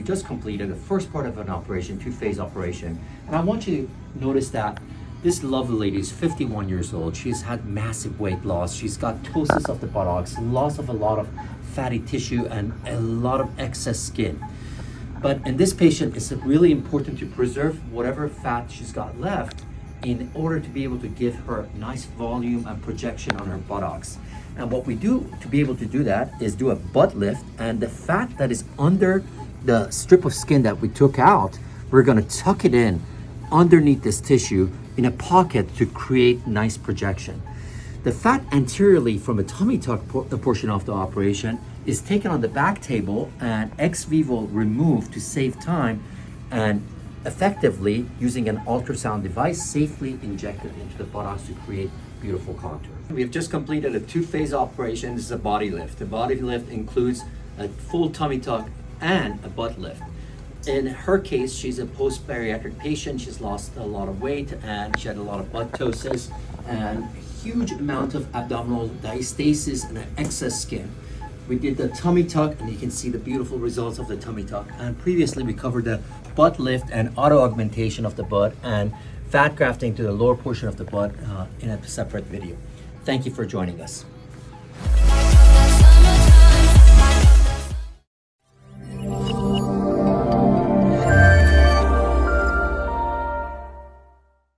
just completed the first part of an operation, two-phase operation. And I want you to notice that this lovely lady is 51 years old. She's had massive weight loss. She's got ptosis of the buttocks, loss of a lot of fatty tissue, and a lot of excess skin. But in this patient, it's really important to preserve whatever fat she's got left in order to be able to give her nice volume and projection on her buttocks. And what we do to be able to do that is do a butt lift, and the fat that is under the strip of skin that we took out, we're gonna tuck it in underneath this tissue in a pocket to create nice projection. The fat anteriorly from a tummy tuck portion of the operation is taken on the back table and ex vivo removed to save time, and effectively using an ultrasound device safely injected into the buttocks to create beautiful contour. We have just completed a two-phase operation. This is a body lift. The body lift includes a full tummy tuck and a butt lift. In her case, she's a post-bariatric patient. She's lost a lot of weight and she had a lot of butt ptosis and a huge amount of abdominal diastasis and excess skin. We did the tummy tuck, and you can see the beautiful results of the tummy tuck. And previously we covered the butt lift and auto augmentation of the butt and fat grafting to the lower portion of the butt in a separate video. Thank you for joining us.